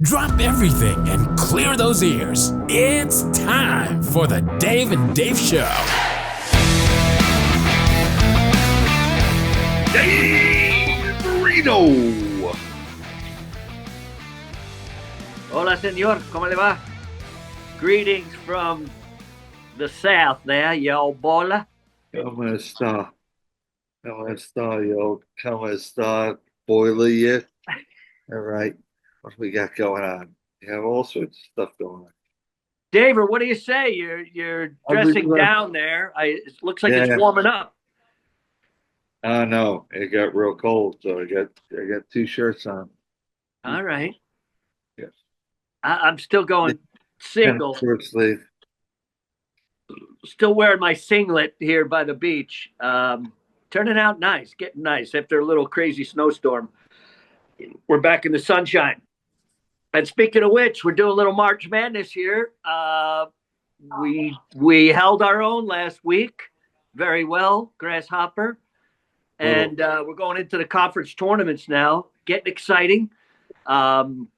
Drop everything and clear those ears. It's time for the Dave and Dave Show. Dave Burrito. Hola, señor. ¿Cómo le va? Greetings from the south there, yo bola. ¿Cómo está? ¿Cómo está, yo? ¿Cómo está, boiler yet? All right. What do we got going on? You have all sorts of stuff going on. David, what do you say? You're dressing down there. It looks like it's warming up. No, it got real cold, so I got two shirts on. All right. Yes. I'm still going single. Short sleeve. Still wearing my singlet here by the beach. Turning out nice, getting nice after a little crazy snowstorm. We're back in the sunshine. And speaking of which, we're doing a little March Madness here. We held our own last week very well, Grasshopper. And we're going into the conference tournaments now. Getting exciting. I'm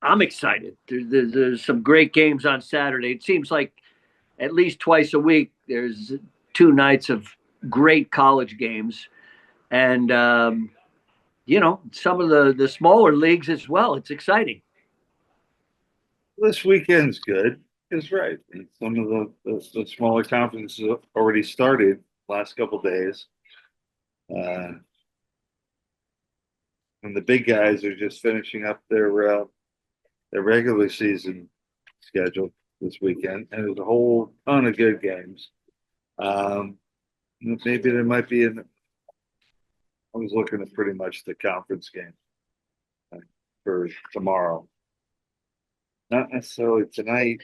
excited. There's some great games on Saturday. It seems like at least twice a week there's 2 nights of great college games. And some of the smaller leagues as well. It's exciting. This weekend's good. It's right. Some of the smaller conferences have already started last couple days. And the big guys are just finishing up their regular season schedule this weekend. And there's a whole ton of good games. Maybe there might be I was looking at pretty much the conference game for tomorrow. Not necessarily tonight.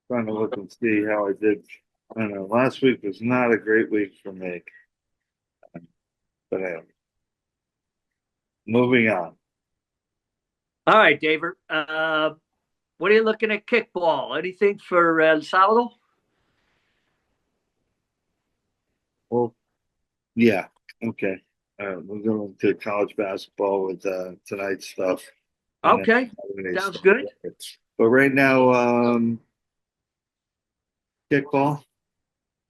Trying to look and see how I did. I don't know. Last week was not a great week for me. But anyway. Moving on. All right, David. What are you looking at kickball? Anything for El Salvador? Well, yeah. Okay. We're going to college basketball with tonight's stuff. Okay. Sounds good. But right now, kickball,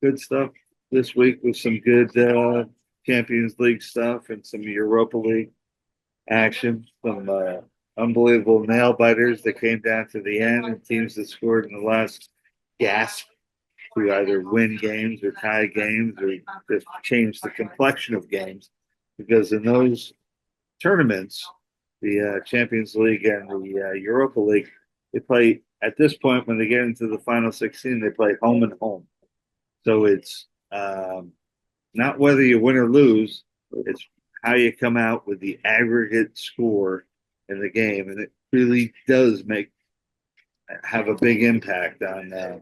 good stuff this week with some good Champions League stuff and some Europa League action. Some unbelievable nail biters that came down to the end, and teams that scored in the last gasp to either win games or tie games or just change the complexion of games. Because in those tournaments, the Champions League and the Europa League, they play at this point when they get into the final 16, they play home and home. So it's not whether you win or lose, it's how you come out with the aggregate score in the game. And it really does have a big impact on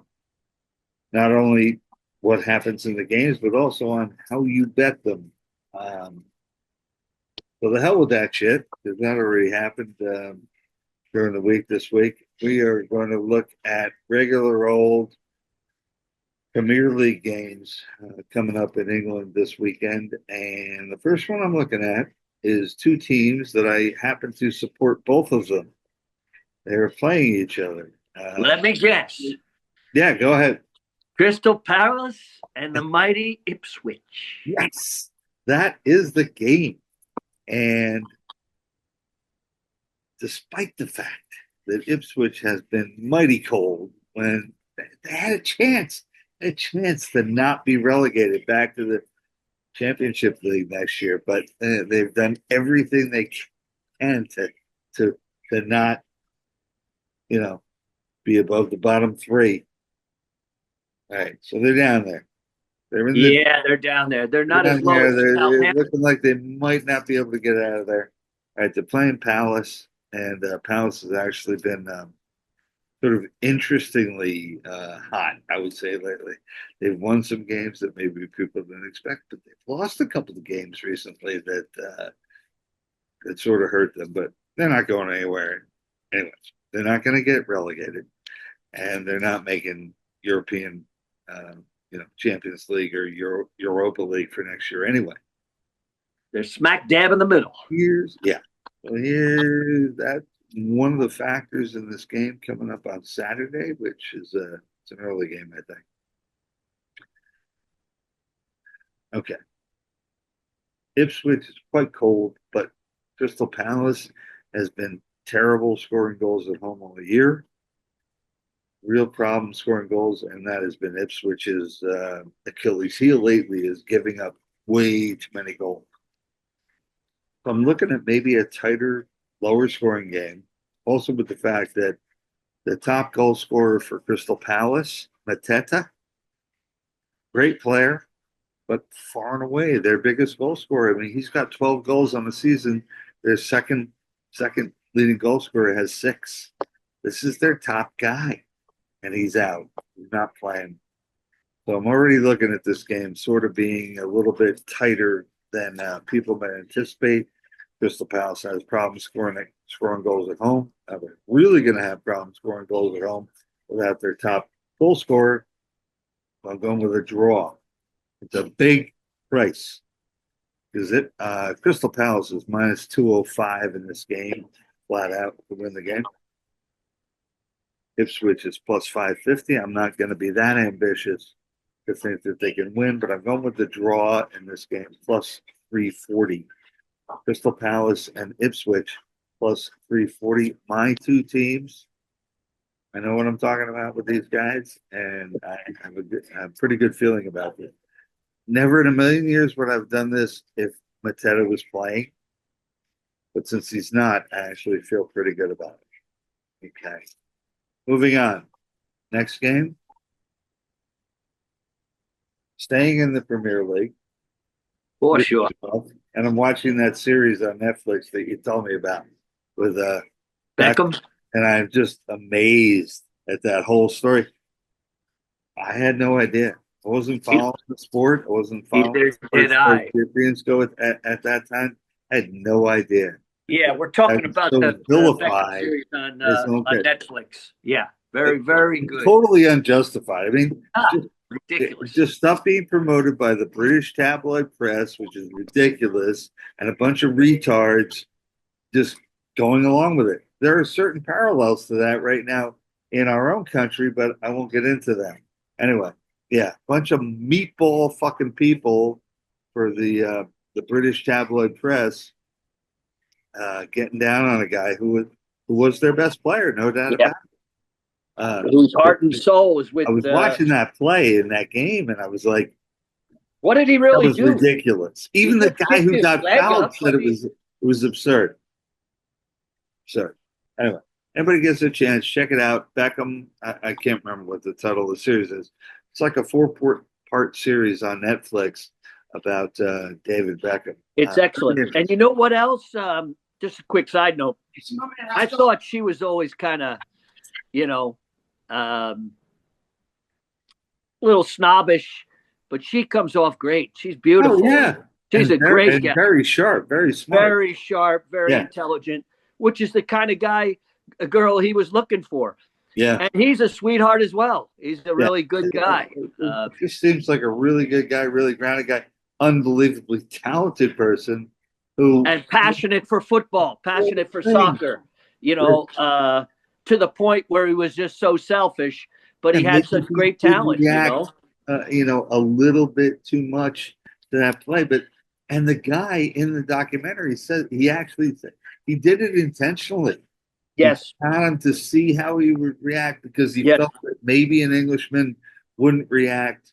not only what happens in the games, but also on how you bet them. So the hell with that shit, because that already happened during the week this week. We are going to look at regular old Premier League games coming up in England this weekend. And the first one I'm looking at is 2 teams that I happen to support both of them. They're playing each other. Let me guess. Yeah, go ahead. Crystal Palace and the mighty Ipswich. Yes, that is the game. And despite the fact that Ipswich has been mighty cold when they had a chance to not be relegated back to the Championship League next year, but they've done everything they can to not, be above the bottom 3. All right, so they're down there. They're down there. They're not as low as they're looking like they might not be able to get out of there. All right, they're playing Palace, and Palace has actually been sort of interestingly hot, I would say, lately. They've won some games that maybe people didn't expect, but they've lost a couple of games recently that sort of hurt them, but they're not going anywhere. Anyways, they're not going to get relegated, and they're not making European Champions League or Europa League for next year anyway. They're smack dab in the middle. Well, yeah, that's one of the factors in this game coming up on Saturday, which is it's an early game, I think. Okay. Ipswich is quite cold, but Crystal Palace has been terrible scoring goals at home all year. Real problem scoring goals, and that has been Ipswich's Achilles heel lately is giving up way too many goals. So I'm looking at maybe a tighter, lower scoring game. Also with the fact that the top goal scorer for Crystal Palace, Mateta, great player, but far and away their biggest goal scorer. I mean, he's got 12 goals on the season. Their second leading goal scorer has 6. This is their top guy, and he's out. He's not playing. So I'm already looking at this game sort of being a little bit tighter than people may anticipate. Crystal Palace has problems scoring goals at home. Now they're really going to have problems scoring goals at home without their top goal scorer. I'm going with a draw. It's a big price. Is it? Crystal Palace is minus 205 in this game, flat out to win the game. Ipswich is plus 550. I'm not going to be that ambitious to think that they can win, but I'm going with the draw in this game, plus 340. Crystal Palace and Ipswich, plus 340. My 2 teams. I know what I'm talking about with these guys, and I have a pretty good feeling about this. Never in a million years would I have done this if Mateta was playing. But since he's not, I actually feel pretty good about it. Okay. Moving on. Next game. Staying in the Premier League. For sure. And I'm watching that series on Netflix that you told me about with Beckham. And I'm just amazed at that whole story. I had no idea. I wasn't following the sport. I wasn't following the Champions go at that time. I had no idea. Yeah, we're talking about the Beckham series on Netflix. Yeah, very good. Totally unjustified. I mean, ridiculous. Just stuff being promoted by the British tabloid press, which is ridiculous, and a bunch of retards just going along with it. There are certain parallels to that right now in our own country, but I won't get into them. Anyway, yeah, bunch of meatball fucking people for the British tabloid press getting down on a guy who was their best player, no doubt about it. Whose heart and soul is with. I was watching that play in that game, and I was like, "What did he really do?" That was ridiculous. Even the guy who got fouled said it was absurd. Absurd. Anyway, anybody gets a chance, check it out. Beckham. I can't remember what the title of the series is. It's like a 4-part series on Netflix about David Beckham. It's excellent. And you know what else? Just a quick side note. I thought she was always kind of, a little snobbish, but she comes off great. She's beautiful. Oh, yeah. She's a great guy. Very sharp, very smart. Very sharp, very intelligent, which is the kind of girl he was looking for. Yeah. And he's a sweetheart as well. He's a really good guy. He seems like a really good guy, really grounded guy, unbelievably talented person and passionate for football, passionate for soccer, to the point where he was just so selfish, but he had such great talent, a little bit too much to that play. And the guy in the documentary said he did it intentionally. Yes. He got him to see how he would react because he felt that maybe an Englishman wouldn't react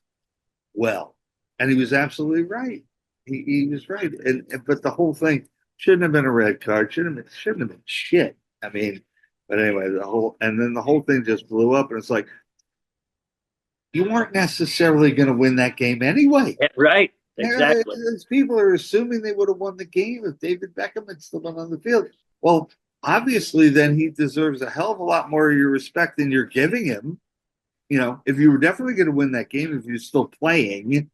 well. And he was absolutely right. He was right. But the whole thing shouldn't have been a red card. Shouldn't have been shit. I mean, but anyway, the whole thing just blew up, and it's like you weren't necessarily going to win that game anyway. Right. Exactly. People are assuming they would have won the game if David Beckham had still been on the field. Well, obviously, then he deserves a hell of a lot more of your respect than you're giving him. If you were definitely going to win that game, if you're still playing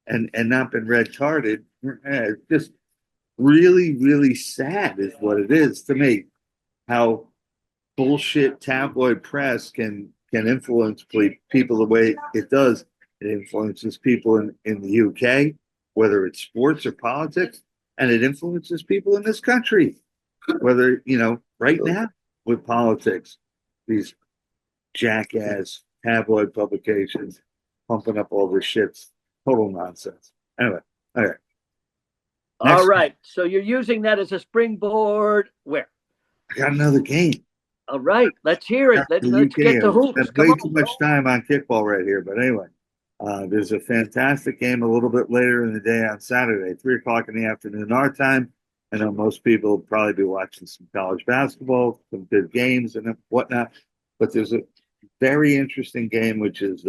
and not been red carded, just really, really sad is what it is to me. How bullshit tabloid press can influence people the way it does. It influences people in the UK, whether it's sports or politics, and it influences people in this country. whether, right now with politics, these jackass tabloid publications pumping up all this shit's total nonsense. Anyway, all right. All Next, right. So you're using that as a springboard. Where? I got another game. All right. Let's hear it. Got the Let's get UK. the I hoops. spent Come way too on. much time on kickball right here, but anyway, there's a fantastic game a little bit later in the day on Saturday, 3 o'clock in the afternoon our time. I know most people will probably be watching some college basketball, some good games and whatnot, but there's a very interesting game which is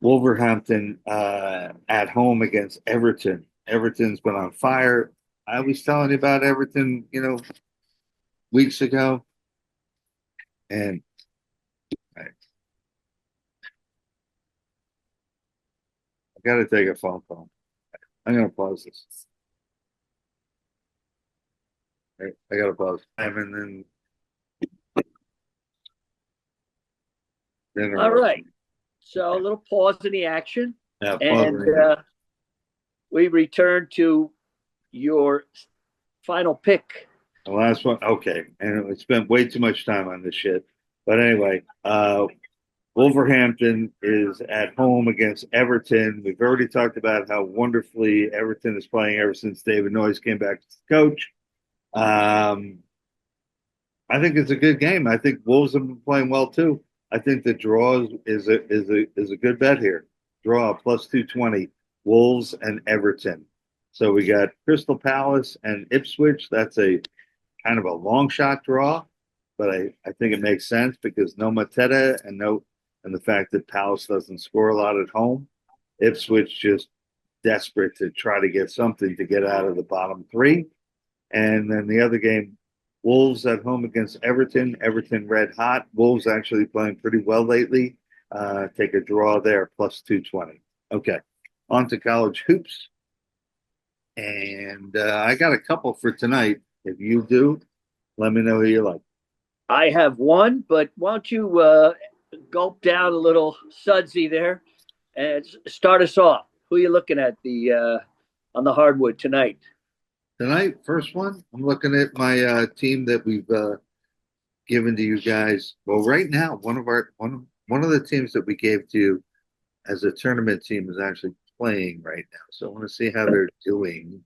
Wolverhampton at home against Everton. Everton's been on fire. I was telling you about Everton, weeks ago. And I got to take a phone call. I'm going to pause this. I got to pause. And then All right. So a little pause in the action. Yeah, And we return to your final pick. the last one. Okay. And we spent way too much time on this shit. But anyway, Wolverhampton is at home against Everton. We've already talked about how wonderfully Everton is playing ever since David Noyes came back as coach. I think it's a good game. I think Wolves have been playing well too. I think the draw is a good bet here. Draw plus 220, Wolves and Everton. So we got Crystal Palace and Ipswich. That's a kind of a long shot draw, but I think it makes sense because no Mateta and the fact that Palace doesn't score a lot at home. Ipswich just desperate to try to get something to get out of the bottom three. And then the other game, Wolves at home against Everton. Everton red hot. Wolves actually playing pretty well lately. Take a draw there, plus 220. Okay, on to college hoops. And I got a couple for tonight. If you do, let me know who you like. I have one, but why don't you gulp down a little sudsy there and start us off? Who are you looking at on the hardwood tonight? Tonight, first one, I'm looking at my team that we've given to you guys. Well, right now, one of the teams that we gave to you as a tournament team is actually playing right now. So I want to see how they're doing,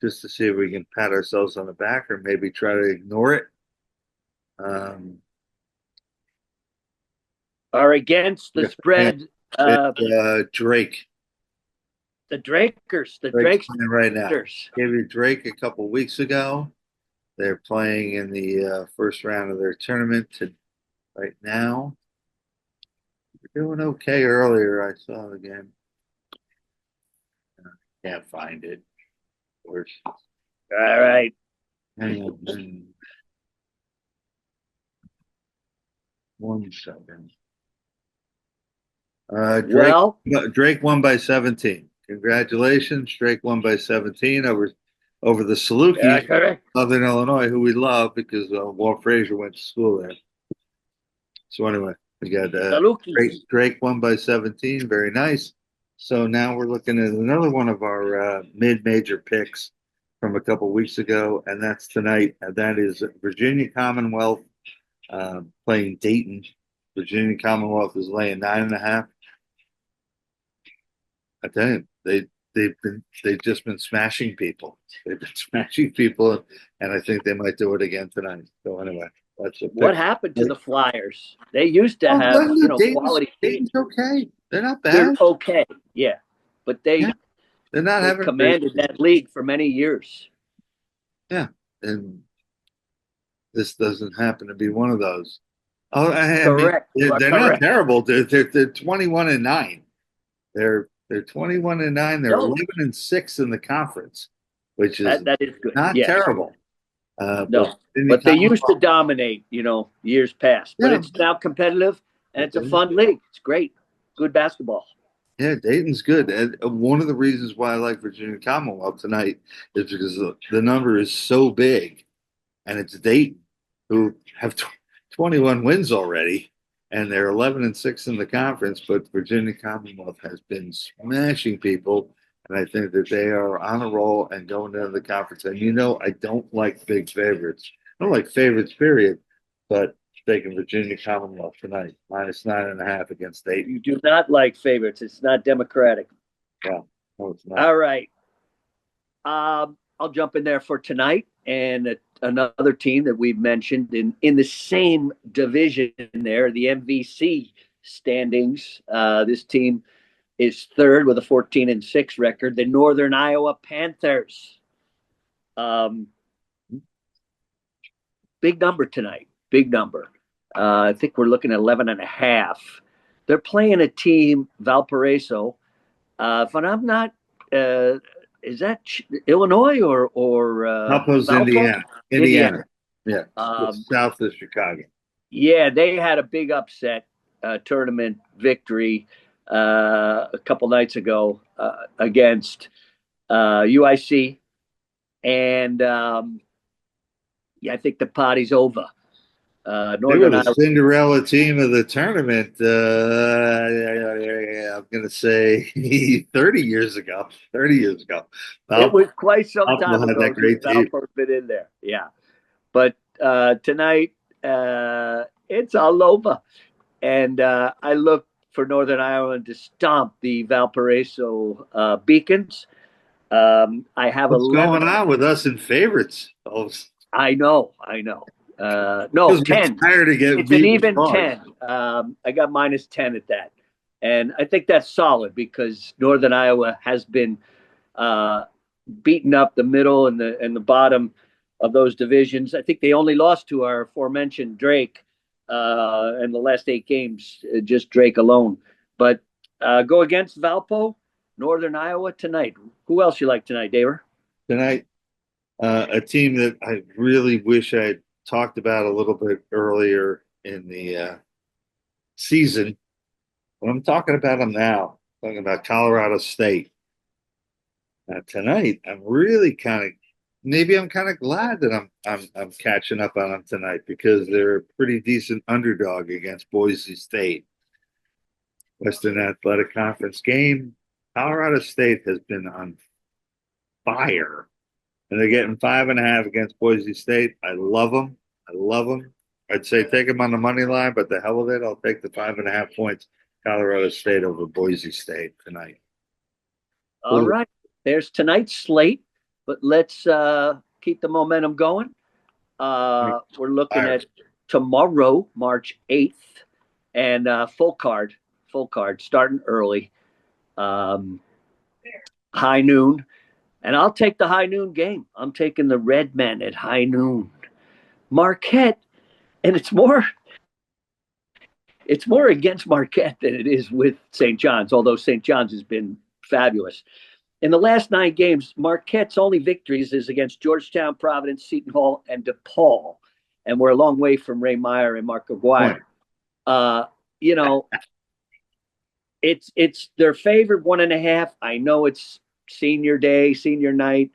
just to see if we can pat ourselves on the back or maybe try to ignore it. Are against the spread Drake. The Drakers, Drake's playing right now. Gave you Drake a couple weeks ago. They're playing in the first round of their tournament right now. They're doing okay earlier. I saw the game. Can't find it. Of course. All right. Hang on. 1 second. Drake won by 17. Congratulations. Drake won by 17 over the Saluki, Southern Illinois, who we love because Walt Frazier went to school there. So anyway, we got Drake won by 17. Very nice. So now we're looking at another one of our mid-major picks from a couple weeks ago, and that's tonight. And that is Virginia Commonwealth playing Dayton. Virginia Commonwealth is laying 9.5. I tell you, they've just been smashing people. They've been smashing people, and I think they might do it again tonight. So anyway, that's what happened to the Flyers? They used to have quality. Dayton's okay. They're not bad. They're okay, yeah, but they're not having commanded that league for many years. Yeah, and this doesn't happen to be one of those. Oh, correct. They're not terrible. They're 21-9. They're 21-9. They're 11-6 in the conference, which is that is good. Not terrible. No, but they used to dominate, years past. But it's now competitive, and it's a fun league. It's great, good basketball. Yeah, Dayton's good. And one of the reasons why I like Virginia Commonwealth tonight is because the number is so big, and it's Dayton, who have 21 wins already. And they're 11-6 in the conference, but Virginia Commonwealth has been smashing people. And I think that they are on a roll and going into the conference. And I don't like big favorites. I don't like favorites, period. But taking Virginia Commonwealth tonight, -9.5 against Dayton. You do not like favorites. It's not democratic. Yeah, no, it's not. All right. I'll jump in there for tonight, and another team that we've mentioned in the same division there, the MVC standings. This team is third with a 14-6 record. The Northern Iowa Panthers. Big number tonight. Big number. I think we're looking at 11.5. They're playing a team, Valparaiso. If I'm not, is that Illinois or Valpo's Indiana? Indiana. Yeah, south of Chicago. Yeah, they had a big upset tournament victory a couple nights ago against UIC, and I think the party's over. They were the Cinderella team of the tournament. I'm going to say 30 years ago. 30 years ago. It was quite some time ago. That great team. Been in there, yeah. But tonight, it's all over, and I look for Northern Iowa to stomp the Valparaiso Beacons. I have What's going on with us in favorites? I know. No, 10. It's an even 10. I got -10 at that. And I think that's solid because Northern Iowa has been beaten up the middle and the bottom of those divisions. I think they only lost to our aforementioned Drake in the last 8 games, just Drake alone. But go against Valpo, Northern Iowa tonight. Who else you like tonight, Daver? Tonight, a team that I really wish I had talked about a little bit earlier in the season. But I'm talking about them now. I'm talking about Colorado State. Tonight, I'm really I'm kind of glad that I'm catching up on them tonight because they're a pretty decent underdog against Boise State. Western Athletic Conference game. Colorado State has been on fire. And they're getting 5.5 against Boise State. I love them. I'd say take them on the money line, but the hell with it. I'll take the 5.5 points. Colorado State over Boise State tonight. All right. There's tonight's slate, but let's keep the momentum going. We're looking at tomorrow, March 8th, and full card, starting early, high noon. And I'll take the high noon game. I'm taking the Redmen at high noon. Marquette, and it's more against Marquette than it is with St. John's, although St. John's has been fabulous. In the last 9 games, Marquette's only victories is against Georgetown, Providence, Seton Hall, and DePaul. And we're a long way from Ray Meyer and Mark Aguirre. It's their favorite 1.5. I know it's senior day, senior night,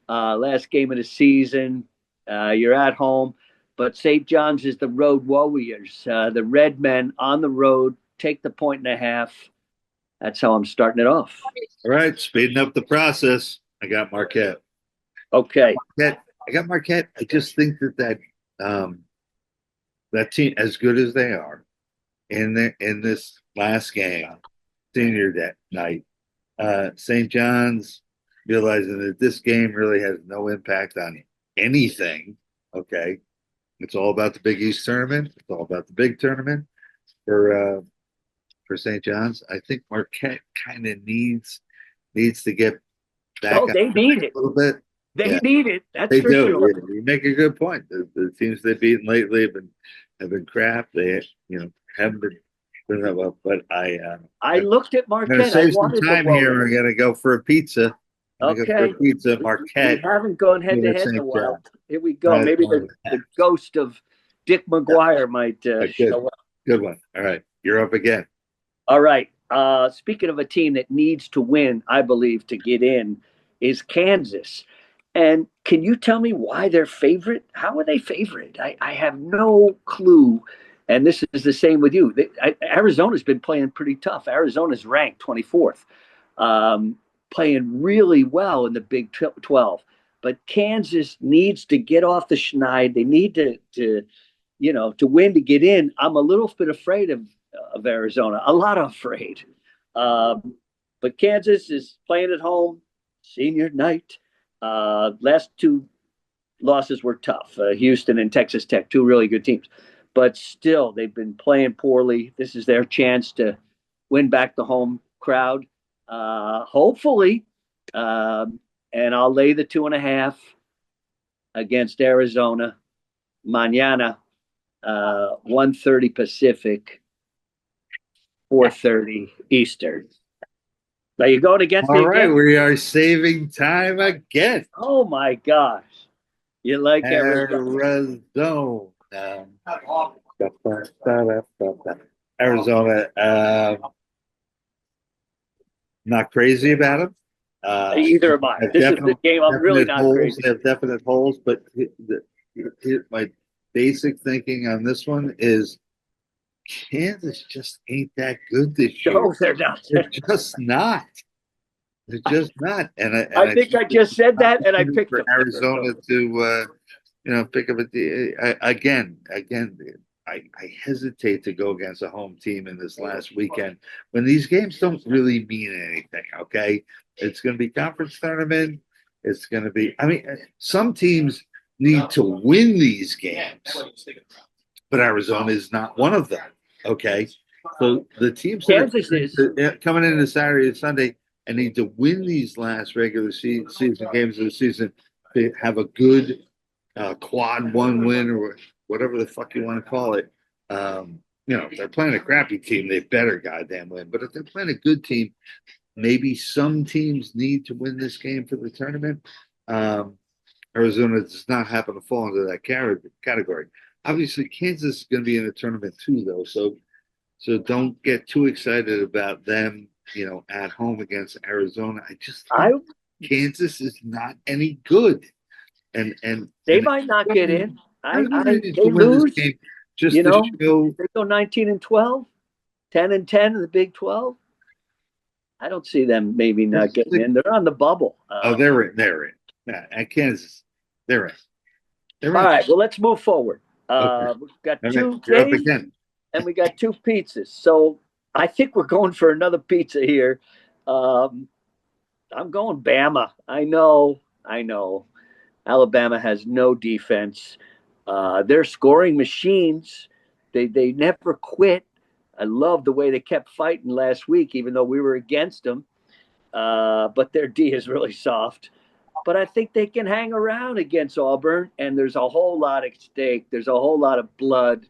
last game of the season. You're at home, but St. John's is the road warriors. The Redmen on the road take the 1.5. That's how I'm starting it off. All right, speeding up the process. I got Marquette. Okay, I got Marquette. I just think that team, as good as they are, in this last game, senior night. St. John's realizing that this game really has no impact on anything. Okay. It's all about the Big East tournament. It's all about the big tournament for St. John's. I think Marquette kind of needs to get back. Oh, they need it a little bit. They need it. That's they for do. sure. You make a good point. The teams they've beaten lately have been crap. They haven't been. But I looked at Marquette. I'm going to save some time here. We're going to go for a pizza. Okay. Marquette. We haven't gone head to head in a while. Here we go. Maybe the ghost of Dick McGuire might show up. Good one. All right. You're up again. All right. Speaking of a team that needs to win, I believe, to get in, is Kansas. And can you tell me why they're favorite? How are they favorite? I have no clue. And this is the same with you. Arizona's been playing pretty tough. Arizona's ranked 24th. playing really well in the Big 12. But Kansas needs to get off the schneid. They need to win to get in. I'm a little bit afraid of Arizona, a lot afraid. But Kansas is playing at home, senior night. Last two losses were tough. Houston and Texas Tech, two really good teams. But still, they've been playing poorly. This is their chance to win back the home crowd. Hopefully. And I'll lay the 2.5 against Arizona. Mañana, 1:30 Pacific, 4:30 Eastern. Are you going against me All right, again? we are saving time again. Oh my gosh. You like Arizona. Arizona. Not crazy about them. Either am I. This is the game I'm really not crazy. They have definite holes, but my basic thinking on this one is Kansas just ain't that good this year. No, they're not. They're just not. They're just not. And I think I just said that, and I picked for them. Arizona to pick up again. I hesitate to go against a home team in this last weekend when these games don't really mean anything. Okay, it's going to be conference tournament. It's going to be. I mean, some teams need to win these games, but Arizona is not one of them. Okay, so the teams Kansas is coming into Saturday and Sunday and need to win these last regular season games of the season to have a good quad one win or whatever the fuck you want to call it. If they're playing a crappy team, they better goddamn win. But if they're playing a good team, maybe some teams need to win this game for the tournament. Arizona does not happen to fall into that category. Obviously, Kansas is going to be in the tournament too, though. So don't get too excited about them, at home against Arizona. I just think Kansas is not any good. And they might not get in. They lose. Just to show they go 19-12, 10-10 in the Big 12. I don't see them maybe not getting in. They're on the bubble. They're in. They're in. Yeah, at Kansas, they're in. All right. Well, let's move forward. Okay. We've got two games and we got two pizzas. So I think we're going for another pizza here. I'm going Bama. I know. Alabama has no defense. They're scoring machines. They never quit. I love the way they kept fighting last week, even though we were against them. But their D is really soft. But I think they can hang around against Auburn, and there's a whole lot at stake. There's a whole lot of blood.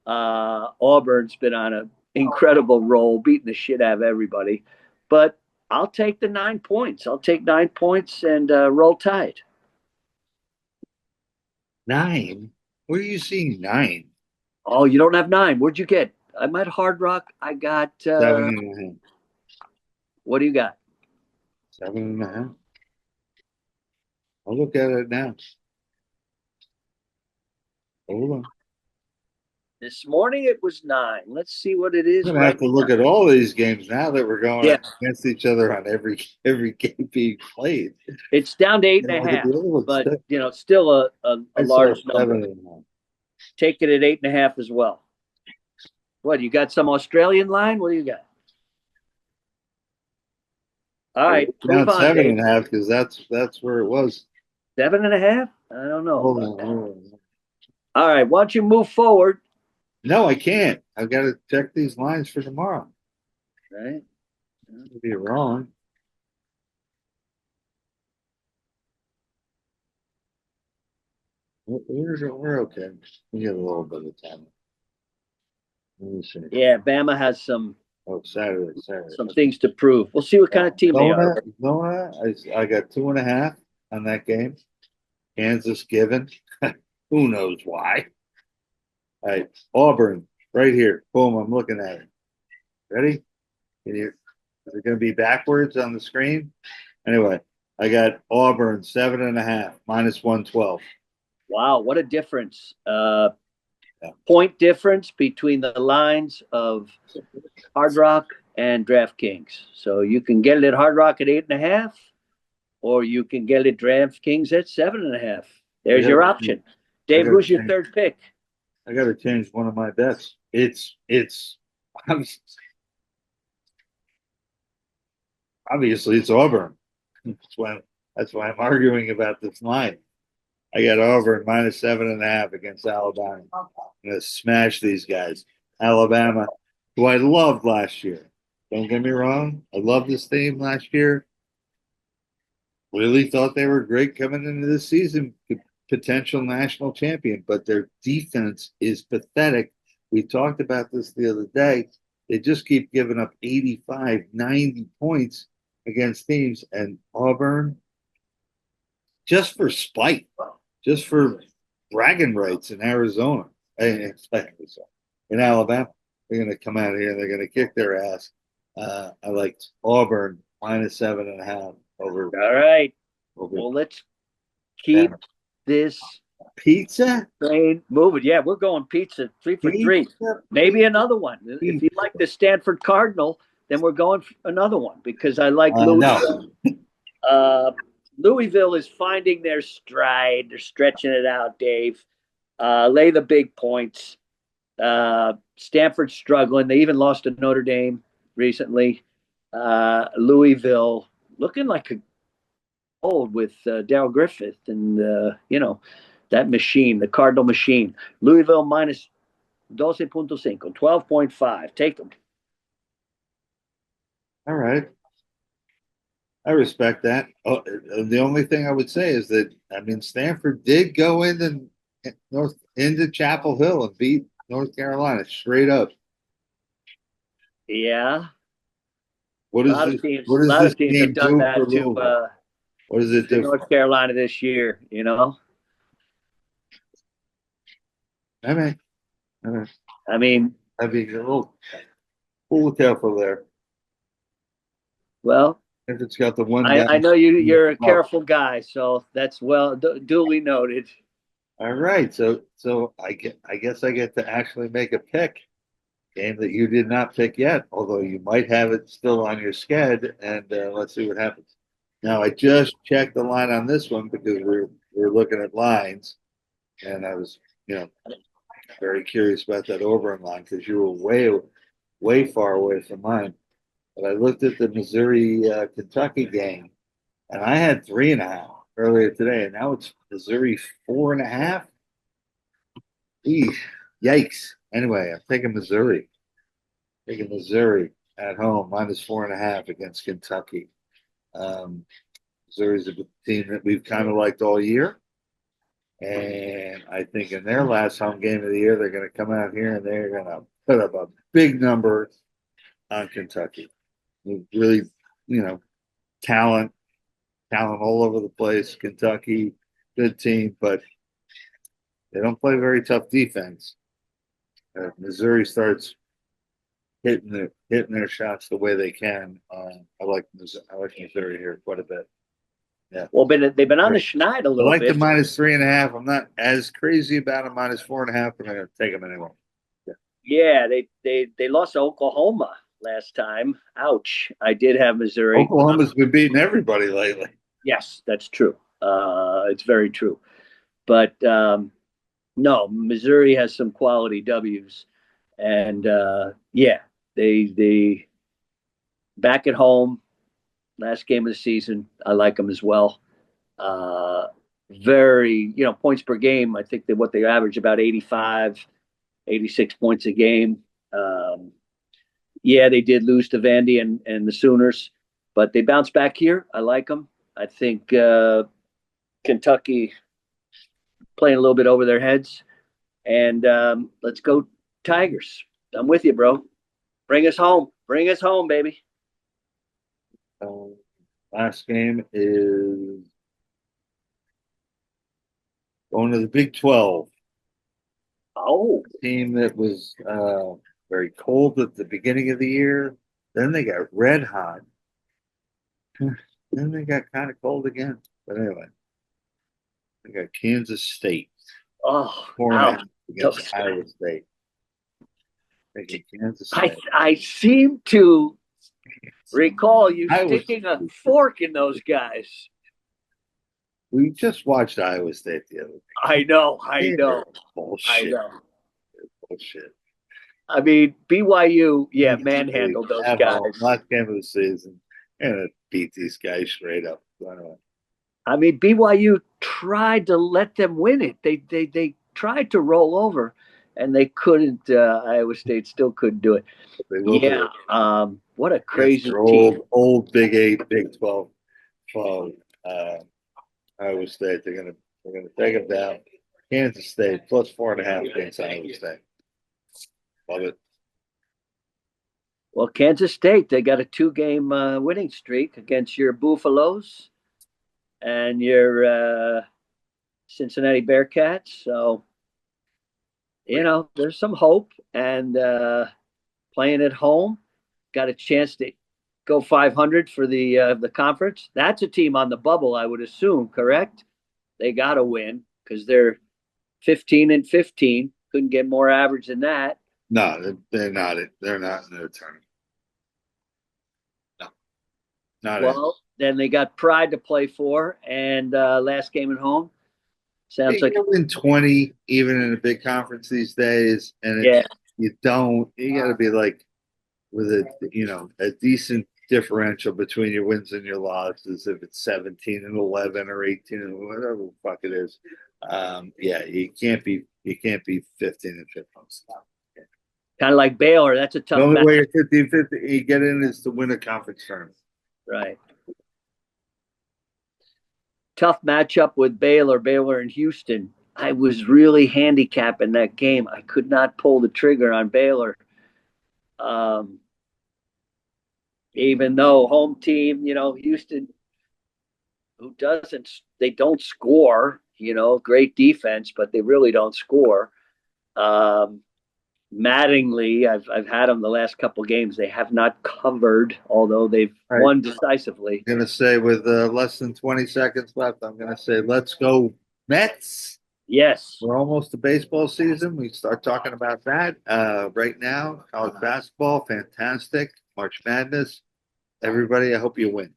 Auburn's been on an incredible roll, beating the shit out of everybody. But I'll take the 9 points. I'll take 9 points and roll Tide. 9? Where are you seeing 9? Oh, you don't have 9. Where'd you get? I'm at Hard Rock. I got 7.5. What do you got? 7.5. I'll look at it now. Hold on. This morning it was 9. Let's see what it is. I'm gonna have to look at all these games now that we're going against each other on every game being played. It's down to 8.5, but still a large number. Take it at 8.5 as well. What, you got some Australian line? What do you got? All right, down 7.5 because that's where it was. 7.5? I don't know. Hold on. All right, why don't you move forward? No, I can't. I've got to check these lines for tomorrow. Right? Could be wrong. We're okay. We get a little bit of time. Let me see. Yeah, Bama has some. Oh, Saturday. Some things to prove. We'll see what kind of team they are. I got 2.5 on that game. Kansas given. Who knows why? All right, Auburn, right here. Boom, I'm looking at it. Ready? Is it going to be backwards on the screen? Anyway, I got Auburn 7.5 minus 112. Wow, what a difference! Point difference between the lines of Hard Rock and DraftKings. So you can get it at Hard Rock at 8.5, or you can get it at DraftKings at 7.5. There's your option. Dave, who's your third pick? I got to change one of my bets. Obviously it's Auburn. That's why I'm arguing about this line. I got Auburn minus 7.5 against Alabama. I'm gonna smash these guys. Alabama, who I loved last year. Don't get me wrong. I loved this team last year. Really thought they were great coming into this season, potential national champion, but their defense is pathetic. We talked about this the other day. They just keep giving up 85, 90 points against teams, and Auburn, just for spite, just for bragging rights in Arizona, in Alabama, they're going to come out here and they're going to kick their ass. I like Auburn minus 7.5 over. All right. Well, let's keep this pizza train moving. Yeah, we're going pizza 3 for 3. Maybe another one. If you like the Stanford Cardinal, then we're going for another one because I like Louisville. No. Louisville is finding their stride. They're stretching it out, Dave. Lay the big points. Stanford's struggling. They even lost to Notre Dame recently. Louisville looking like a old with Darryl Griffith and that machine, the Cardinal machine. Louisville minus 12.5, 12.5. Take them. All right. I respect that. Oh, the only thing I would say is that Stanford did go into Chapel Hill and beat North Carolina straight up. Yeah. What does this team do for Louisville? What does it do? North Carolina this year, I mean, I'd be a little careful there. Well, if it's got the one guy, I know you're a careful guy, so that's duly noted. All right, so I guess I get to actually make a pick. Game that you did not pick yet, although you might have it still on your sched, and let's see what happens. Now, I just checked the line on this one because we're looking at lines, and I was, very curious about that Auburn line because you were way far away from mine. But I looked at the Missouri Kentucky game, and I had 3.5 earlier today, and now it's Missouri 4.5. Yikes! Anyway, I'm taking Missouri. Taking Missouri at home minus 4.5 against Kentucky. Missouri's a team that we've kind of liked all year. And I think in their last home game of the year, they're going to come out here and they're going to put up a big number on Kentucky. Really, talent all over the place. Kentucky, good team, but they don't play very tough defense. Missouri starts hitting their shots the way they can. I like Missouri here quite a bit. Yeah. Well, they've been on the schneid a little bit. I like the minus 3.5. I'm not as crazy about a minus 4.5, but I'm going to take them anyway. Yeah, they lost to Oklahoma last time. Ouch! I did have Missouri. Oklahoma's been beating everybody lately. Yes, that's true. It's very true. But no, Missouri has some quality W's, and they back at home. Last game of the season, I like them as well. Very, points per game. I think that what they average about 85, 86 points a game. They did lose to Vandy and the Sooners, but they bounced back here. I like them. I think Kentucky playing a little bit over their heads. And let's go Tigers. I'm with you, bro. Bring us home. Bring us home, baby. Last game is going to the Big 12. Oh. Team that was very cold at the beginning of the year. Then they got red hot. Then they got kind of cold again. But anyway, they got Kansas State. Oh, 4.5 against Iowa State. Kansas State. I seem to Recall you Iowa sticking a fork in those guys. We just watched Iowa State the other day. I know. Bullshit. I know. Bullshit. I mean, BYU, manhandled those guys. Last game of the season, and beat these guys straight up. I mean, BYU tried to let them win it. They tried to roll over, and they couldn't. Iowa State still couldn't do it. Yeah. What a crazy team. Old Big 8, Big 12 foe. Iowa State. They're gonna take them down. Kansas State plus 4.5 against Iowa State. Love it. Well, Kansas State, they got a 2-game winning streak against your Buffaloes and your Cincinnati Bearcats. So, there's some hope. And playing at home, got a chance to go 500 for the conference. That's a team on the bubble, I would assume, correct? They got to win because they're 15-15. Couldn't get more average than that. No, they're not. They're not in their tournament. No, not. Well, then they got Pride to play for, and last game at home sounds like in 20, even in a big conference these days, and you got to be like with a decent differential between your wins and your losses. If it's 17-11 or 18 and whatever the fuck it is, you can't be 15-15. kind of like Baylor. That's a tough. The only way you're 15-15 you get in is to win a conference tournament. Right. Tough matchup with Baylor and Houston. I was really handicapping that game. I could not pull the trigger on Baylor. Even though home team, Houston, they don't score, great defense, but they really don't score. Mattingly, I've had them the last couple games. They have not covered, although they've won decisively. I'm going to say with less than 20 seconds left, I'm going to say, let's go Mets. Yes. We're almost to baseball season. We start talking about that right now. College basketball, fantastic. March Madness. Everybody, I hope you win.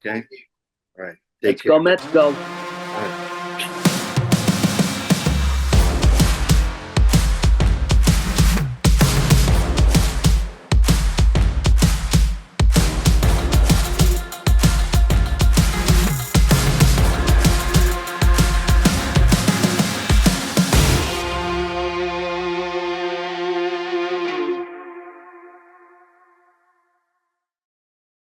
Okay? All right. Let's go, Mets, go.